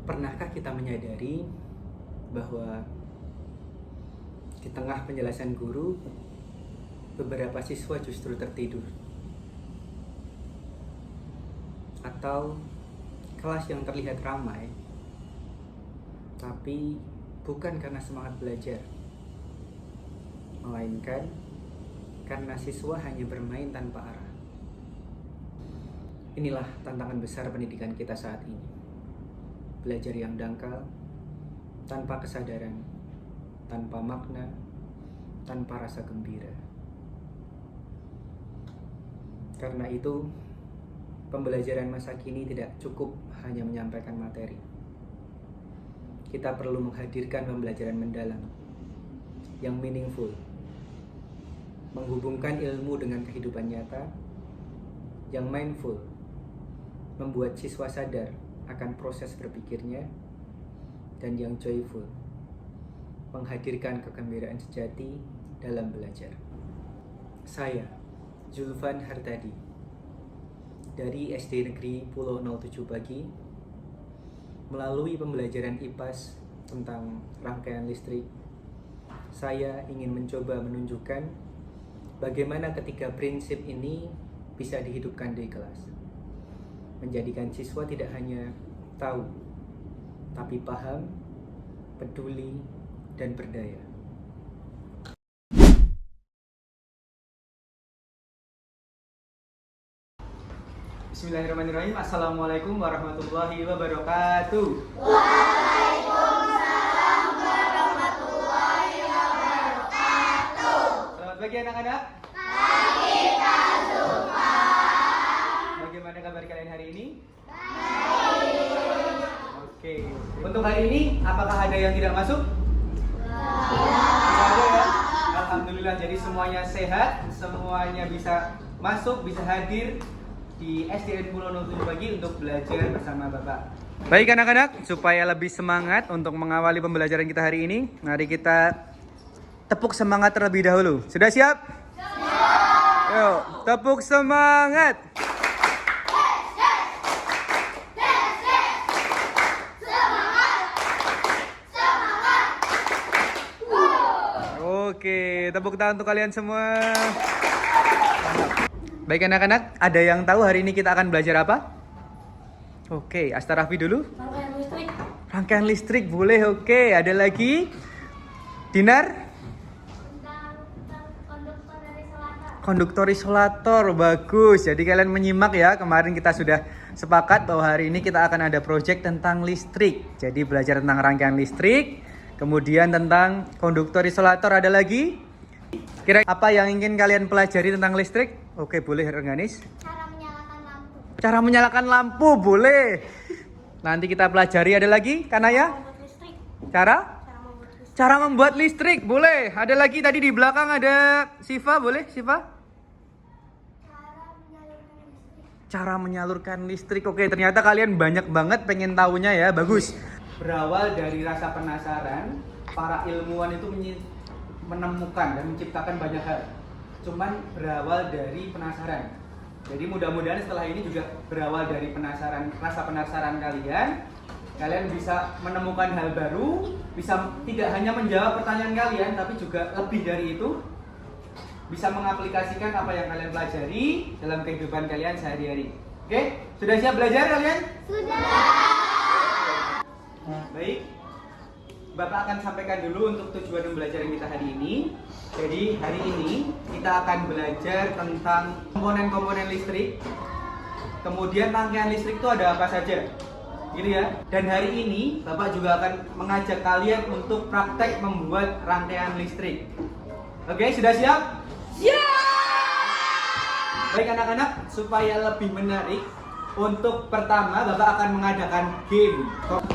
Pernahkah kita menyadari bahwa di tengah penjelasan guru, beberapa siswa justru tertidur? Atau kelas yang terlihat ramai, tapi bukan karena semangat belajar, melainkan karena siswa hanya bermain tanpa arah. Inilah tantangan besar pendidikan kita saat ini. Belajar yang dangkal, tanpa kesadaran, tanpa makna, tanpa rasa gembira. Karena itu, pembelajaran masa kini tidak cukup hanya menyampaikan materi. Kita perlu menghadirkan pembelajaran mendalam, yang meaningful, menghubungkan ilmu dengan kehidupan nyata, yang mindful, membuat siswa sadar akan proses berpikirnya, dan yang joyful, menghadirkan kegembiraan sejati dalam belajar. Saya, Zulfan Hartadi, dari SD Negeri Pulau 07 Bagi, melalui pembelajaran IPAS tentang rangkaian listrik, saya ingin mencoba menunjukkan bagaimana ketiga prinsip ini bisa dihidupkan di kelas. Menjadikan siswa tidak hanya tahu, tapi paham, peduli, dan berdaya. Bismillahirrahmanirrahim. Assalamualaikum warahmatullahi wabarakatuh. Waalaikumsalam warahmatullahi wabarakatuh. Selamat pagi anak-anak. Pagi Kak Zulfan. Bagaimana kabar kalian hari ini? Baik. Oke. Untuk hari ini, apakah ada yang tidak masuk? Tidak. Tidak ada ya? Alhamdulillah, jadi semuanya sehat, semuanya bisa masuk, bisa hadir di SDN Pulau 07 Pagi untuk belajar bersama Bapak. Baik anak-anak, supaya lebih semangat untuk mengawali pembelajaran kita hari ini, mari kita tepuk semangat terlebih dahulu. Sudah siap? Siap. Yuk, tepuk semangat. Oke, tepuk tangan untuk kalian semua. Baik anak-anak, ada yang tahu hari ini kita akan belajar apa? Oke, Astarafi dulu. Rangkaian listrik. Rangkaian listrik boleh, oke. Ada lagi? Dinar? Konduktor isolator, bagus. Jadi kalian menyimak ya, kemarin kita sudah sepakat bahwa hari ini kita akan ada project tentang listrik. Jadi belajar tentang rangkaian listrik, kemudian tentang konduktor isolator. Ada lagi? Kira apa yang ingin kalian pelajari tentang listrik? Oke, boleh Rengganis. Cara menyalakan lampu. Cara menyalakan lampu, boleh. Nanti kita pelajari. Ada lagi, Kanaya? Membuat listrik. Cara? Membuat listrik. Cara membuat listrik, boleh. Ada lagi tadi di belakang ada Siva, boleh Siva? Cara menyalurkan listrik. Oke, ternyata kalian banyak banget pengen tahunya ya, bagus. Berawal dari rasa penasaran, para ilmuwan itu menemukan dan menciptakan banyak hal. Cuman berawal dari penasaran. Jadi mudah-mudahan setelah ini juga berawal dari penasaran, rasa penasaran kalian. Kalian bisa menemukan hal baru, bisa tidak hanya menjawab pertanyaan kalian, tapi juga lebih dari itu, bisa mengaplikasikan apa yang kalian pelajari dalam kehidupan kalian sehari-hari. Oke, sudah siap belajar kalian? Sudah. Baik, Bapak akan sampaikan dulu untuk tujuan pembelajaran kita hari ini. Jadi hari ini kita akan belajar tentang komponen-komponen listrik. Kemudian rangkaian listrik itu ada apa saja, gitu ya. Dan hari ini Bapak juga akan mengajak kalian untuk praktek membuat rangkaian listrik. Oke, sudah siap? Siap! Baik anak-anak, supaya lebih menarik, untuk pertama Bapak akan mengadakan game.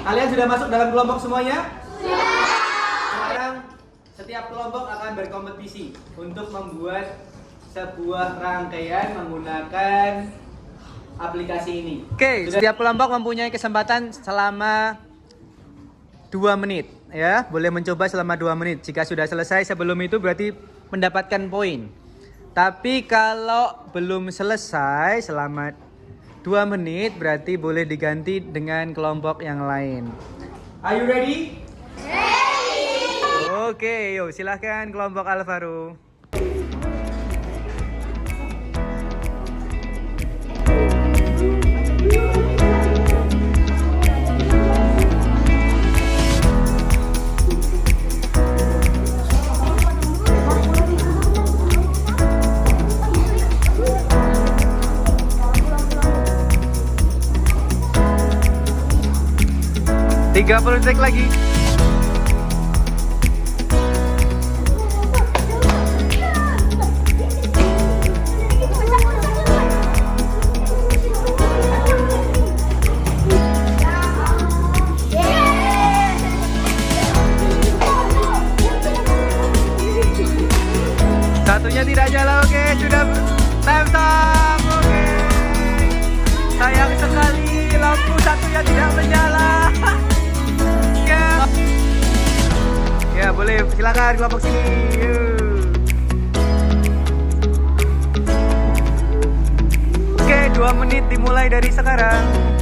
Kalian sudah masuk dalam kelompok semuanya? Sekarang setiap kelompok akan berkompetisi untuk membuat sebuah rangkaian menggunakan aplikasi ini. Oke, setiap kelompok mempunyai kesempatan selama 2 menit ya. Boleh mencoba selama 2 menit. Jika sudah selesai sebelum itu berarti mendapatkan poin. Tapi kalau belum selesai selama 2 menit berarti boleh diganti dengan kelompok yang lain. Are you ready? Ready! Oke, yuk silahkan kelompok Alvaro. Tiga 30 detik lagi. Satunya tidak nyala, oke, sudah time stop, oke. Sayang sekali lampu satunya tidak menyala. Ya boleh, silakan kelompok sini. Oke, 2 menit dimulai dari sekarang.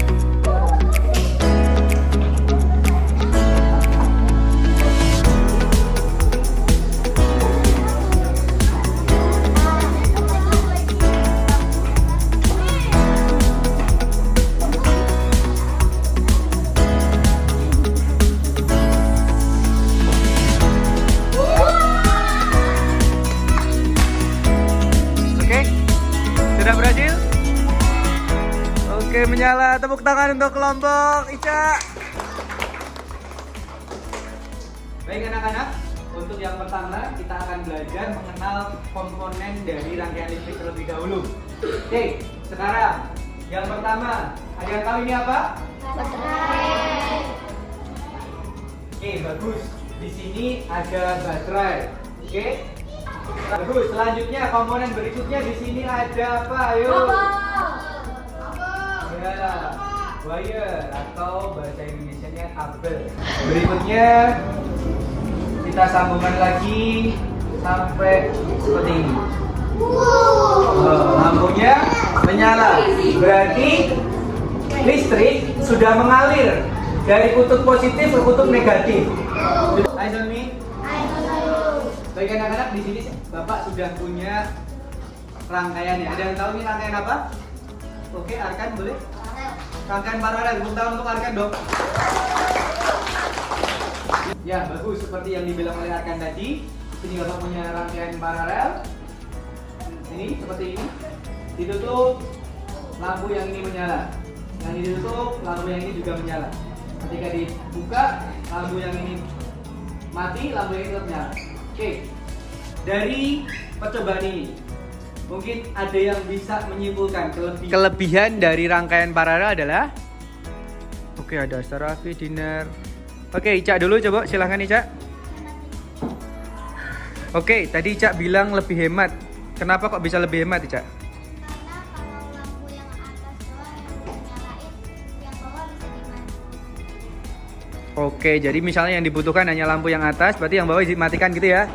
Sudah berhasil? Oke, menyala. Tepuk tangan untuk kelompok Ica. Baik anak-anak, untuk yang pertama kita akan belajar mengenal komponen dari rangkaian listrik terlebih dahulu. Oke, sekarang yang pertama, ada yang tahu ini apa? Baterai. Oke, bagus. Di sini ada baterai. Oke. Bagus. Selanjutnya komponen berikutnya di sini ada apa? Ayo. Ya, wire atau bahasa Indonesianya kabel. Berikutnya kita sambungkan lagi sampai seperti ini. Lampunya menyala. Berarti listrik sudah mengalir dari kutub positif ke kutub negatif. Hai Zalmi. Baik anak-anak, di sini Bapak sudah punya rangkaiannya. Ada yang tahu ini rangkaian apa? Oke, Arkan boleh? Rangkaian paralel. Tepuk tangan untuk Arkan dong. Ya, bagus. Seperti yang dibilang oleh Arkan tadi, ini Bapak punya rangkaian paralel. Ini seperti ini. Ditutup, lampu yang ini menyala. Yang ini ditutup, lampu yang ini juga menyala. Ketika dibuka, lampu yang ini mati, lampu yang ini tetap nyala. Oke, dari percobaan ini mungkin ada yang bisa menyimpulkan kelebihan dari rangkaian paralel adalah oke, ada Sarafi, Dinar. Oke, Ica dulu coba, silahkan Ica. Oke, tadi Ica bilang lebih hemat. Kenapa kok bisa lebih hemat Ica? Karena kalau lampu yang atas doang yang dinyalain, yang bawah bisa dimatikan. Oke, jadi misalnya yang dibutuhkan hanya lampu yang atas, berarti yang bawah dimatikan gitu ya?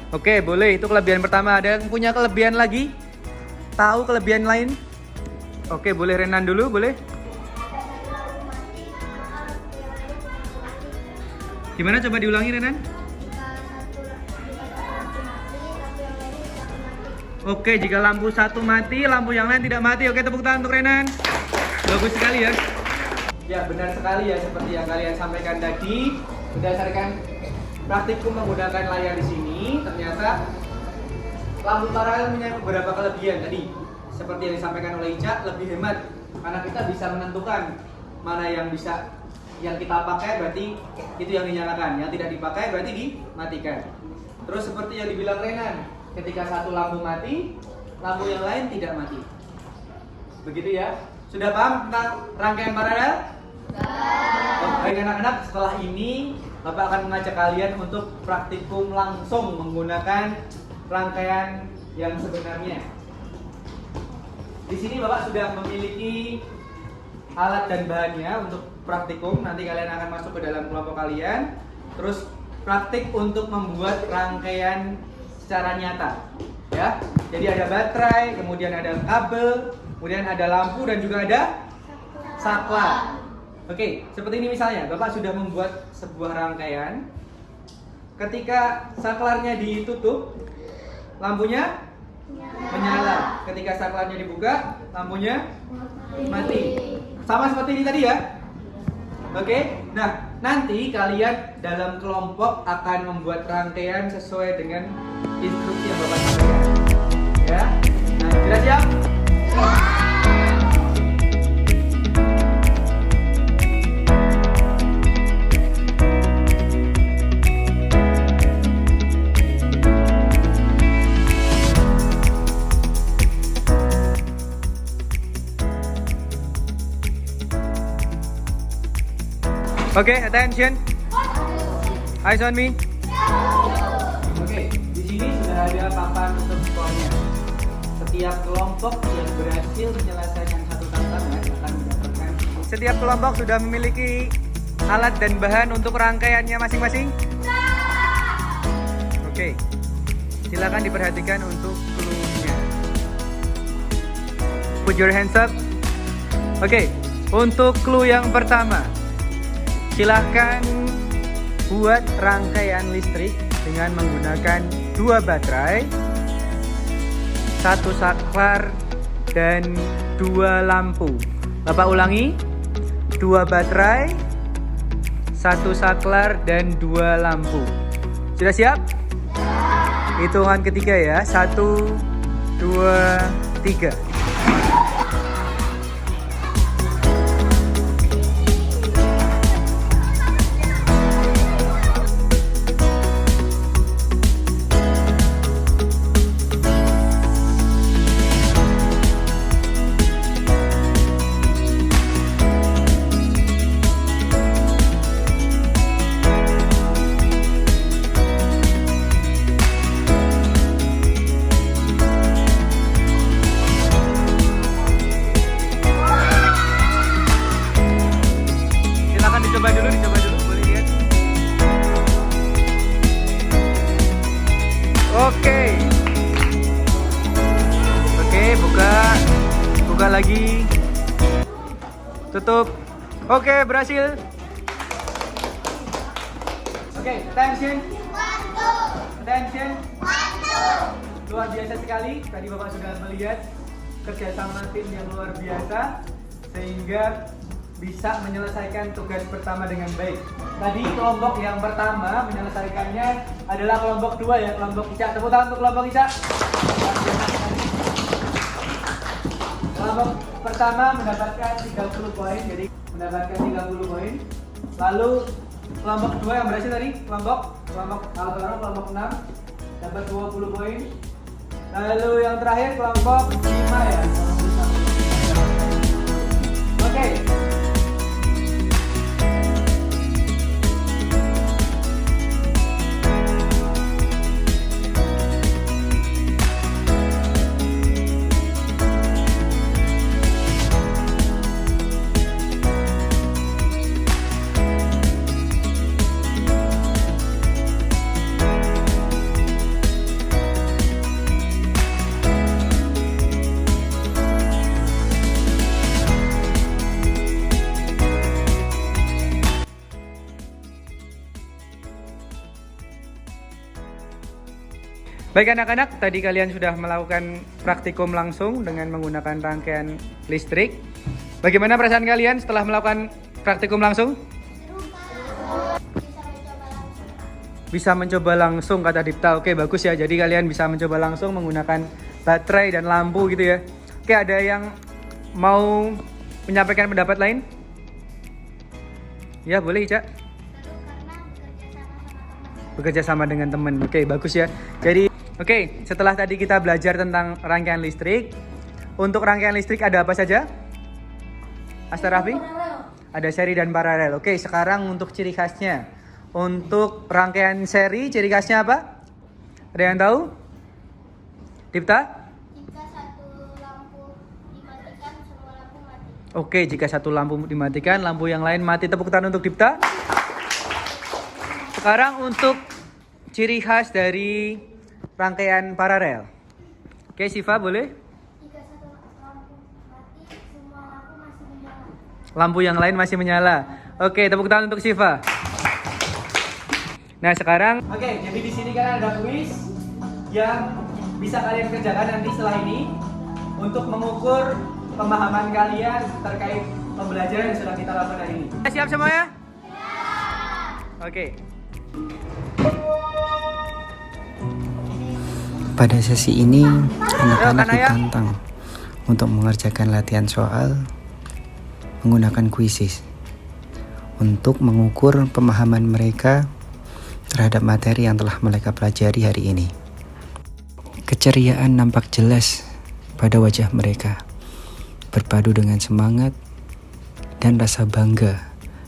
Oke, boleh. Itu kelebihan pertama. Ada yang punya kelebihan lagi? Tahu kelebihan lain? Oke, boleh Renan dulu, boleh? Gimana coba diulangi Renan? Oke, jika lampu satu mati, lampu yang lain tidak mati. Oke, tepuk tangan untuk Renan. Bagus sekali ya. Ya, benar sekali ya, seperti yang kalian sampaikan tadi. Berdasarkan praktikum menggunakan layar di sini, ternyata lampu paralel punya beberapa kelebihan tadi. Seperti yang disampaikan oleh Ica, lebih hemat karena kita bisa menentukan mana yang kita pakai, berarti itu yang dinyalakan. Yang tidak dipakai berarti dimatikan. Terus seperti yang dibilang Renan, ketika satu lampu mati, lampu yang lain tidak mati. Begitu ya. Sudah paham tentang rangkaian paralel? Baik anak-anak, setelah ini Bapak akan mengajak kalian untuk praktikum langsung menggunakan rangkaian yang sebenarnya. Di sini Bapak sudah memiliki alat dan bahannya untuk praktikum. Nanti kalian akan masuk ke dalam kelompok kalian. Terus praktik untuk membuat rangkaian secara nyata. Ya. Jadi ada baterai, kemudian ada kabel, kemudian ada lampu dan juga ada saklar. Oke, seperti ini misalnya, Bapak sudah membuat sebuah rangkaian. Ketika saklarnya ditutup, lampunya menyala. Ketika saklarnya dibuka, lampunya mati. Sama seperti ini tadi ya. Oke, nah nanti kalian dalam kelompok akan membuat rangkaian sesuai dengan instruksi yang Bapak sampaikan. Ya, nah sudah siap? Oke, attention. Eyes on me. Oke, di sini sudah ada papan untuk skornya. Setiap kelompok yang berhasil menyelesaikan satu tantangan akan mendapatkan. Setiap kelompok sudah memiliki alat dan bahan untuk rangkaiannya masing-masing. Oke, silakan diperhatikan untuk clue-nya. Put your hands up. Oke, untuk clue yang pertama. Silahkan buat rangkaian listrik dengan menggunakan 2 baterai, 1 saklar, dan 2 lampu. Bapak ulangi, 2 baterai, 1 saklar, dan 2 lampu. Sudah siap? Hitungan ketiga ya, 1, 2, 3. Dicoba dulu, boleh lihat. Oke, buka lagi, tutup. Oke, berhasil. Oke, attention. Luar biasa sekali. Tadi Bapak sudah melihat kerjasama tim yang luar biasa sehingga bisa menyelesaikan tugas pertama dengan baik. Tadi kelompok yang pertama menyelesaikannya adalah kelompok 2 ya, kelompok Ica. Tepuk tangan untuk kelompok Ica. Kelompok pertama mendapatkan 30 poin, jadi mendapatkan 30 poin. Lalu kelompok 2 yang berhasil tadi, kelompok 6 dapat 20 poin. Lalu yang terakhir kelompok 5 ya. Oke. Baik anak-anak, tadi kalian sudah melakukan praktikum langsung dengan menggunakan rangkaian listrik. Bagaimana perasaan kalian setelah melakukan praktikum langsung? Bisa mencoba langsung kata Dipta. Oke, bagus ya. Jadi kalian bisa mencoba langsung menggunakan baterai dan lampu gitu ya. Oke, ada yang mau menyampaikan pendapat lain? Ya, boleh, Ica. Bekerja sama dengan teman. Oke, bagus ya. Jadi oke, setelah tadi kita belajar tentang rangkaian listrik, untuk rangkaian listrik ada apa saja? Aster Raffi? Ada seri dan paralel. Oke, sekarang untuk ciri khasnya. Untuk rangkaian seri, ciri khasnya apa? Ada yang tahu? Dipta? Jika satu lampu dimatikan, semua lampu mati. Oke, jika satu lampu dimatikan, lampu yang lain mati. Tepuk tangan untuk Dipta. Sekarang untuk ciri khas dari rangkaian paralel. Oke, Siva boleh? Jika satu lampu mati, lampu yang lain masih menyala. Oke, tepuk tangan untuk Siva. Nah sekarang, oke, jadi di sini kan ada kuis yang bisa kalian kerjakan nanti setelah ini untuk mengukur pemahaman kalian terkait pembelajaran yang sudah kita lakukan hari ini. Siap semuanya? Oke. Pada sesi ini, anak-anak ditantang untuk mengerjakan latihan soal menggunakan kuisis untuk mengukur pemahaman mereka terhadap materi yang telah mereka pelajari hari ini. Keceriaan nampak jelas pada wajah mereka, berpadu dengan semangat dan rasa bangga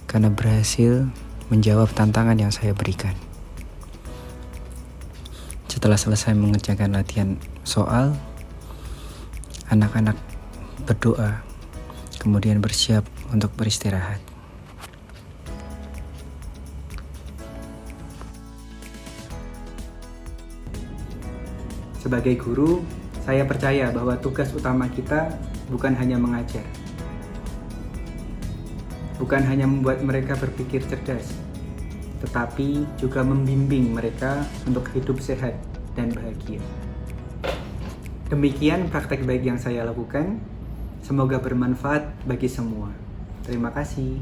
karena berhasil menjawab tantangan yang saya berikan. Setelah selesai mengerjakan latihan soal, anak-anak berdoa, kemudian bersiap untuk beristirahat. Sebagai guru, saya percaya bahwa tugas utama kita bukan hanya mengajar, bukan hanya membuat mereka berpikir cerdas, tetapi juga membimbing mereka untuk hidup sehat dan bahagia. Demikian praktek baik yang saya lakukan. Semoga bermanfaat bagi semua. Terima kasih.